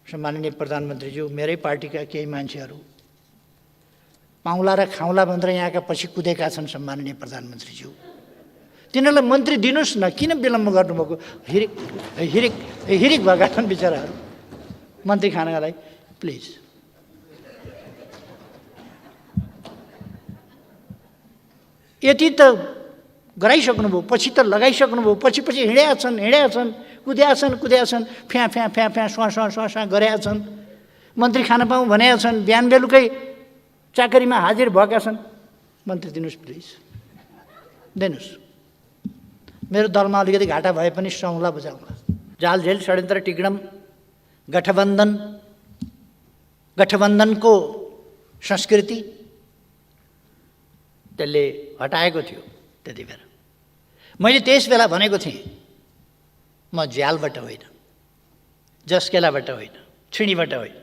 सम्माननीय प्रधानमन्त्रीज्यू, मेरै पार्टीका केही मान्छेहरू पाउला र खाउला भनेर यहाँका पछि कुदेका छन्। सम्माननीय प्रधानमन्त्रीज्यू, तिनीहरूलाई मन्त्री दिनुहोस् न, किन विलम्ब गर्नुभएको? हिरिक हिरिक हिरिक भएका छन् बिचराहरू मन्त्री खानका लागि। प्लिज यति त गराइसक्नुभयो, पछि त लगाइसक्नुभयो, पछि पछि हिँडेका छन्, कुद्या छन्, फ्याँ फ्याँ फ्याँ फ्याँ स्वाँ गरेका छन्, मन्त्री खान पाऊँ भनेका छन्, बिहान बेलुकै चाकरीमा हाजिर भएका छन्। मन्त्री दिनुहोस् प्लिज, दिनुहोस्। मेरो दलमा अलिकति घाटा भए पनि सौँला बुझाउँला। जालझेल षड्यन्त्र टिग्डम गठबन्धनको संस्कृति त्यसले हटाएको थियो। त्यति बेला मैले त्यस बेला भनेको थिएँ, म झ्यालबाट होइन, जस्केलाबाट होइन, छिँडीबाट होइन,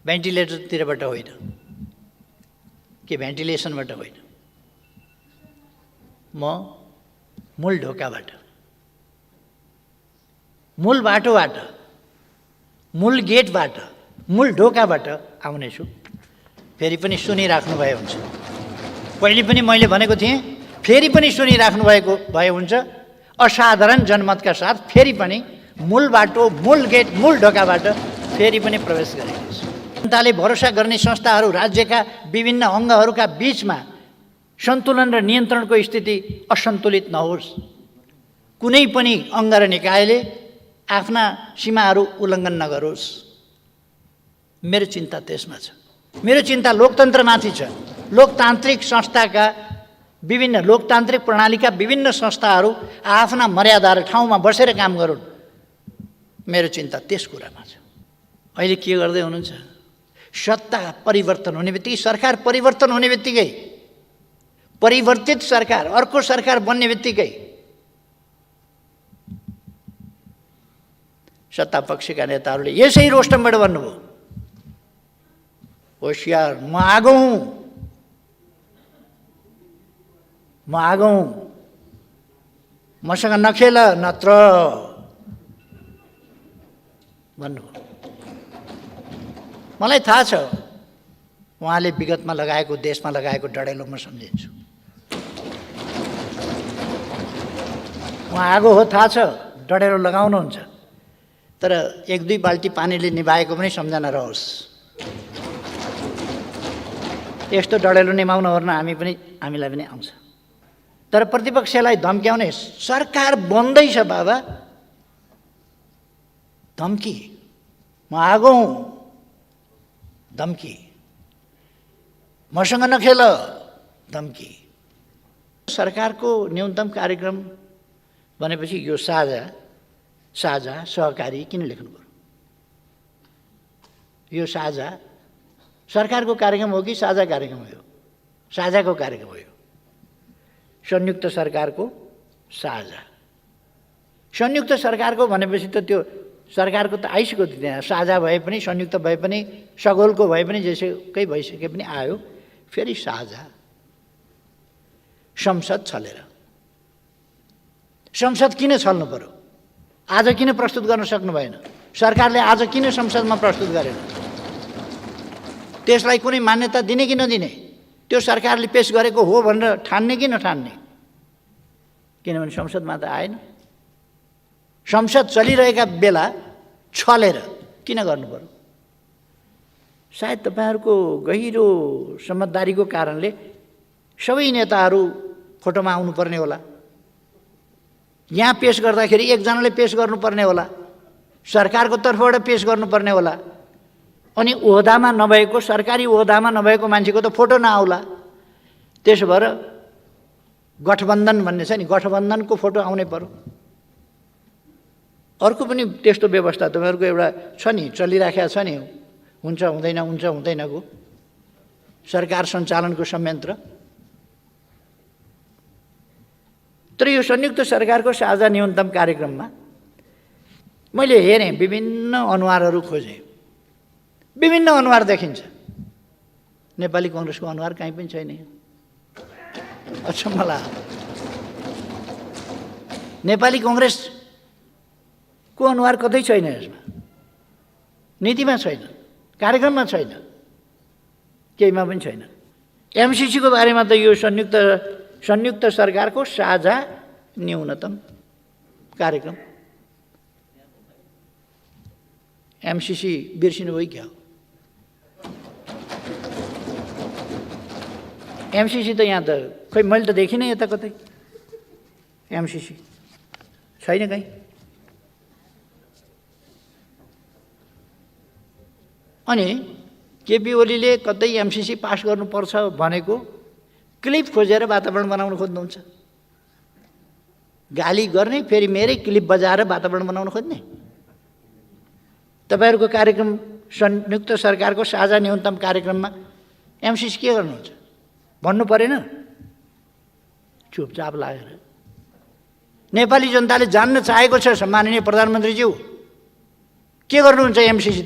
भेन्टिलेटरतिरबाट होइन, कि भेन्टिलेसनबाट होइन, म मूल ढोकाबाट, मूल बाटोबाट, मूल गेटबाट, मूल ढोकाबाट आउनेछु। फेरि पनि सुनिराख्नु भए हुन्छ। पहिले पनि मैले भनेको थिएँ, फेरि पनि सुनिराख्नु भए हुन्छ। असाधारण जनमतका साथ फेरि पनि मूल बाटो, मूल गेट, मूल ढोकाबाट फेरि पनि प्रवेश गरेको छ। जनताले भरोसा गर्ने संस्थाहरू राज्यका विभिन्न अङ्गहरूका बीचमा सन्तुलन र नियन्त्रणको स्थिति असन्तुलित नहोस्। कुनै पनि अङ्ग र निकायले आफ्ना सीमाहरू उल्लङ्घन नगरोस्। मेरो चिन्ता त्यसमा छ। मेरो चिन्ता लोकतन्त्रमाथि छ। लोकतान्त्रिक प्रणालीका विभिन्न संस्थाहरू आफ्ना मर्यादा र ठाउँमा बसेर काम गरून्। मेरो चिन्ता त्यस कुरामा छ। अहिले के गर्दै हुनुहुन्छ? सत्ता परिवर्तन हुने बित्तिकै, सरकार परिवर्तन हुने बित्तिकै, परिवर्तित सरकार, अर्को सरकार बन्ने बित्तिकै सत्ता पक्षका नेताहरूले यसै रोस्टमबाट भन्नुभयो, होशियार, म आगौँ, मसँग नखेल नत्र भन्नुभयो। मलाई थाहा छ उहाँले विगतमा लगाएको, देशमा लगाएको डढेलो म सम्झिन्छु। उहाँ आगो हो, थाहा छ, डढेलो लगाउनुहुन्छ, तर एक दुई बाल्टी पानीले निभाएको पनि सम्झना रहोस्। यस्तो डढेलो निभाउन ओर्न हामीलाई पनि आउँछ। तर प्रतिपक्षलाई धम्क्याउने, सरकार बन्दैछ बाबा, धम्की, म आगौँ, धम्की, मसँग नखेल, धम्की। सरकारको न्यूनतम कार्यक्रम भनेपछि यो साझा सहकारी किन लेख्नु पर्यो? यो साझा सरकारको कार्यक्रम हो कि साझा कार्यक्रम हो? साझाको कार्यक्रम हो। संयुक्त सरकारको साझा। संयुक्त सरकारको भनेपछि त त्यो सरकारको त आइसक्यो त्यहाँ। साझा भए पनि, संयुक्त भए पनि, सगोलको भए पनि, जेसुकै भइसके पनि आयो। फेरि साझा। संसद छलेर। संसद किन छल्नु पर्यो? आज किन प्रस्तुत गर्न सक्नु भएन? सरकारले आज किन संसदमा प्रस्तुत गरेन? त्यसलाई कुनै मान्यता दिने कि नदिने? त्यो सरकारले पेश गरेको हो भनेर ठान्ने कि नठान्ने? किनभने संसदमा त आएन। संसद चलिरहेका बेला छलेर किन गर्नु पर्यो? सायद तपाईहरूको गहिरो समझदारीको कारणले सबै नेताहरू फोटोमा आउनुपर्ने होला। यहाँ पेश गर्दाखेरि एकजनाले पेश गर्नुपर्ने होला, सरकारको तर्फबाट पेश गर्नुपर्ने होला। अनि ओहदामा नभएको, सरकारी ओहदामा नभएको मान्छेको त फोटो नआउला। त्यसो भएर गठबन्धन भन्ने छ नि, गठबन्धनको फोटो आउनै पर्यो। अर्को पनि त्यस्तो व्यवस्था तपाईँहरूको एउटा छ नि, चलिराखेको छ नि, हुन्छ हुँदैनको सरकार सञ्चालनको संयन्त्र। तर यो संयुक्त सरकारको साझा न्यूनतम कार्यक्रममा मैले हेरेँ, विभिन्न अनुहारहरू खोजेँ, विभिन्न अनुहार देखिन्छ। नेपाली कांग्रेसको अनुहार कहीँ पनि छैन। अचम्म लाग्यो। नेपाली कांग्रेसको अनुहार कतै छैन यसमा। नीतिमा छैन, कार्यक्रममा छैन, केहीमा पनि छैन। एमसिसीको बारेमा त यो संयुक्त सरकारको साझा न्यूनतम कार्यक्रम, एमसिसी बिर्सिनुभयो क्या हो? एमसिसी त यहाँ त खै मैले त देखिनँ यता कतै एमसिसी छैन कहीँ। अनि केपी ओलीले कतै एमसिसी पास गर्नुपर्छ भनेको क्लिप खोजेर वातावरण बनाउन खोज्नुहुन्छ। गाली गर्ने फेरि मेरै क्लिप बजाएर वातावरण बनाउन खोज्ने। तपाईँहरूको कार्यक्रम संयुक्त सरकारको साझा न्यूनतम कार्यक्रममा एमसिसी के गर्नुहुन्छ भन्नु परेन? चुपचाप लागेर नेपाली जनताले जान्न चाहेको छ। सम्माननीय प्रधानमन्त्रीज्यू, के गर्नुहुन्छ एमसिसी?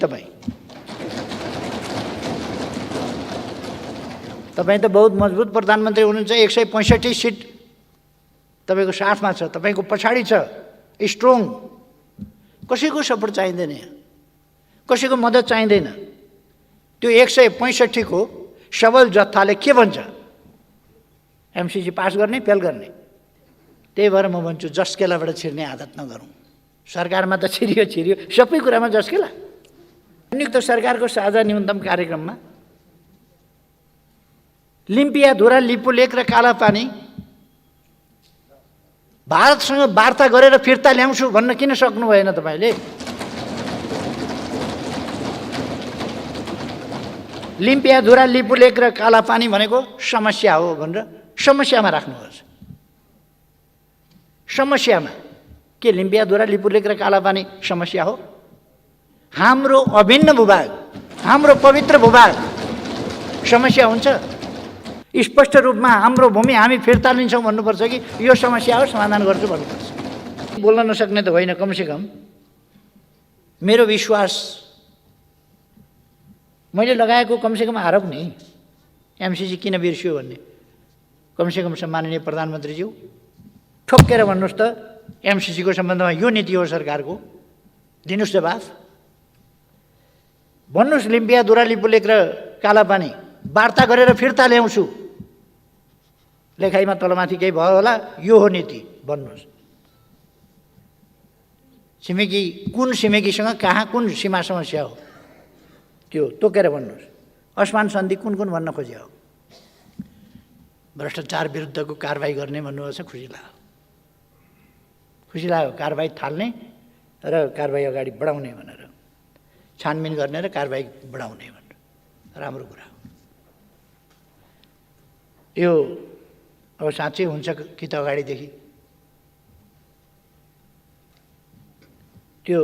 तपाईँ त बहुत मजबुत प्रधानमन्त्री हुनुहुन्छ। 165 सिट तपाईँको साथमा छ, तपाईँको पछाडि छ, स्ट्रङ। कसैको सपोर्ट चाहिँदैन, कसैको मद्दत चाहिँदैन। त्यो 165 को सबल जत्थाले के भन्छ? एमसिसी पास गर्ने, फेल गर्ने। त्यही भएर म भन्छु जस्केलाबाट छिर्ने आदत नगरौँ। सरकारमा त छिरियो, सबै कुरामा जस्केला। संयुक्त सरकारको साझा न्यूनतम कार्यक्रममा लिम्पियाधुरा, लिपुलेक र कालापानी भारतसँग वार्ता गरेर फिर्ता ल्याउँछु भन्न किन सक्नु भएन तपाईँले? लिम्पियाधुरा, लिपुलेक र कालापानी भनेको समस्या हो भनेर समस्यामा राख्नुहोस्। समस्यामा के लिम्पियाधुरा, लिपुलेक र कालापानी समस्या हो? हाम्रो अभिन्न भूभाग, हाम्रो पवित्र भूभाग समस्या हुन्छ? स्पष्ट रूपमा हाम्रो भूमि हामी फिर्ता लिन्छौँ भन्नुपर्छ कि यो समस्या हो, समाधान गर्छु भन्नुपर्छ। बोल्न नसक्ने त होइन, कमसेकम मेरो विश्वास मैले लगाएको कमसेकम आरोप नि एमसिसी किन बिर्सियो भन्ने कमसेकम सम्माननीय प्रधानमन्त्रीज्यू ठोक्केर भन्नुहोस् त। एमसिसीको सम्बन्धमा यो नीति हो सरकारको, दिनुहोस् जवाफ। भन्नुहोस् लिम्पियाधुरा, लिपुलेक र कालापानी वार्ता गरेर फिर्ता ल्याउँछु। लेखाइमा तलमाथि केही भयो होला, यो हो नीति भन्नुहोस्। छिमेकी कुन छिमेकीसँग कहाँ कुन सीमा समस्या हो त्यो तोकेर भन्नुहोस्। असमान सन्धि कुन कुन भन्न खोज्यो हो? भ्रष्टाचार विरुद्धको कारबाही गर्ने भन्नुभएको छ। खुसी लाग्यो कारबाही थाल्ने र कारबाही अगाडि बढाउने भनेर, छानबिन गर्ने र कारबाही बढाउने भनेर राम्रो कुरा हो। यो अब साँच्चै हुन्छ कि त अगाडिदेखि त्यो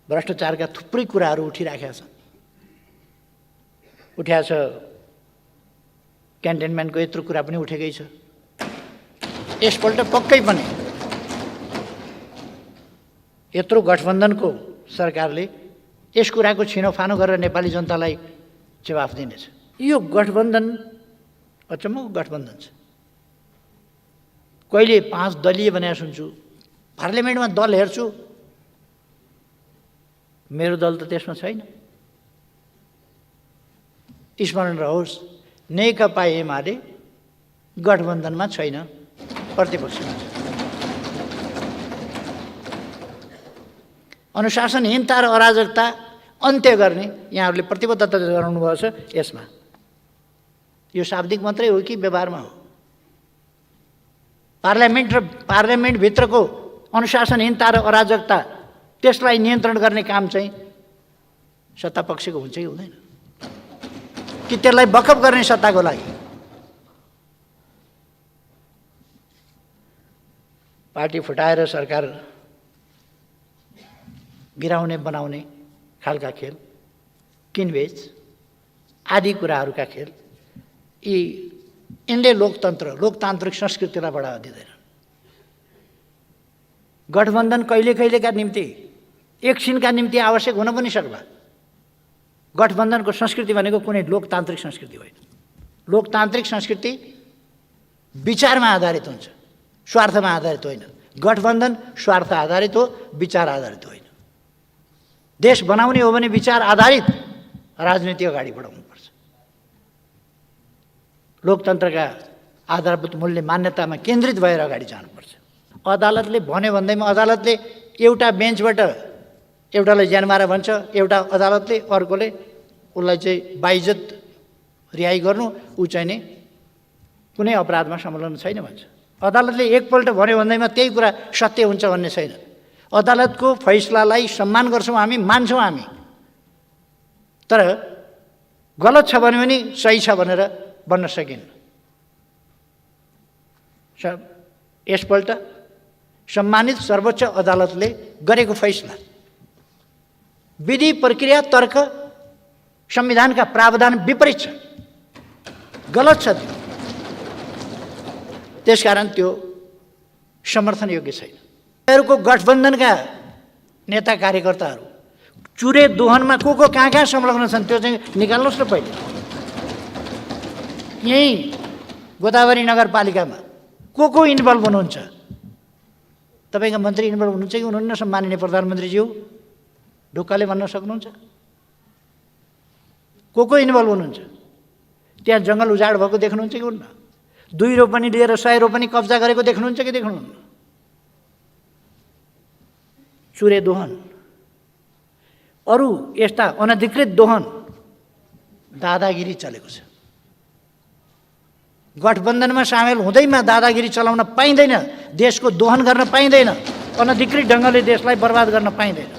भ्रष्टाचारका थुप्रै कुराहरू उठिराखेका छन्। उठ्या छ, क्यान्टेनमेन्टको यत्रो कुरा पनि उठेकै छ। यसपल्ट पक्कै पनि यत्रो गठबन्धनको सरकारले यस कुराको छिनोफानो गरेर नेपाली जनतालाई जवाफ दिनेछ। यो गठबन्धन अचम्मको गठबन्धन छ। कहिले 5 दलीय भनेर सुन्छु, पार्लियामेन्टमा दल हेर्छु, मेरो दल त त्यसमा छैन। स्मरण रहोस्, नेकपा एमाले गठबन्धनमा छैन, प्रतिपक्षमा छ। अनुशासनहीनता र अराजकता अन्त्य गर्ने यहाँहरूले प्रतिबद्धता जनाउनु भएको छ। यसमा यो शाब्दिक मात्रै हो कि व्यवहारमा हो? पार्लियामेन्टभित्रको अनुशासनहीनता र अराजकता त्यसलाई नियन्त्रण गर्ने काम चाहिँ सत्तापक्षको हुन्छ कि हुँदैन? कि त्यसलाई बखप गर्ने सत्ताको लागि? पार्टी फुटाएर सरकार गिराउने बनाउने खालका खेल, किनबेच आदि कुराहरूका खेल, यिनले लोकतान्त्रिक संस्कृतिलाई बढावा दिँदैन। गठबन्धन कहिलेका निम्ति, एकछिनका निम्ति आवश्यक हुन पनि सक्ला। गठबन्धनको संस्कृति भनेको कुनै लोकतान्त्रिक संस्कृति होइन। लोकतान्त्रिक संस्कृति विचारमा आधारित हुन्छ, स्वार्थमा आधारित होइन। गठबन्धन स्वार्थ आधारित हो, विचार आधारित होइन। देश बनाउने हो भने विचार आधारित राजनीति अगाडि बढाउनुपर्छ। लोकतन्त्रका आधारभूत मूल्य मान्यतामा केन्द्रित भएर अगाडि जानुपर्छ। अदालतले भन्यो भन्दैमा अदालतले एउटा बेन्चबाट एउटालाई ज्यानमारा भन्छ, एउटा अदालतले अर्कोले उसलाई चाहिँ बाइज्जत रिहाई गर्नु, ऊ चाहिँ नि कुनै अपराधमा संलग्न छैन भन्छ। अदालतले एकपल्ट भन्यो भन्दैमा त्यही कुरा सत्य हुन्छ भन्ने छैन। अदालतको फैसलालाई सम्मान गर्छौँ हामी, मान्छौँ हामी, तर गलत छ भन्यो भने सही छ भनेर भन्न सकिन्न। यसपल्ट सम्मानित सर्वोच्च अदालतले गरेको फैसला विधि प्रक्रिया तर्क संविधानका प्रावधान विपरीत छ, गलत छ त्यो। त्यसकारण त्यो समर्थन योग्य छैन। उनीहरूको गठबन्धनका नेता कार्यकर्ताहरू चुरे दोहनमा को कहाँ संलग्न छन् त्यो चाहिँ निकाल्नुहोस् न पहिले। यहीँ गोदावरी नगरपालिकामा को इन्भल्भ हुनुहुन्छ? तपाईँका मन्त्री इन्भल्भ हुनुहुन्छ कि हुनुहुन्न? सम्माननीय प्रधानमन्त्रीज्यू ढुक्काले भन्न सक्नुहुन्छ? को इन्भल्भ हुनुहुन्छ? त्यहाँ जङ्गल उजाड भएको देख्नुहुन्छ कि हुन्न? 2 रोपनी लिएर 100 रोपनी कब्जा गरेको देख्नुहुन्छ कि देख्नुहुन्न? चुरे दोहन, अरू यस्ता अनधिकृत दोहन, दादागिरी चलेको छ। गठबन्धनमा सामेल हुँदैमा दादागिरी चलाउन पाइँदैन, देशको दोहन गर्न पाइँदैन, अनधिकृत ढङ्गले देशलाई बर्बाद गर्न पाइँदैन।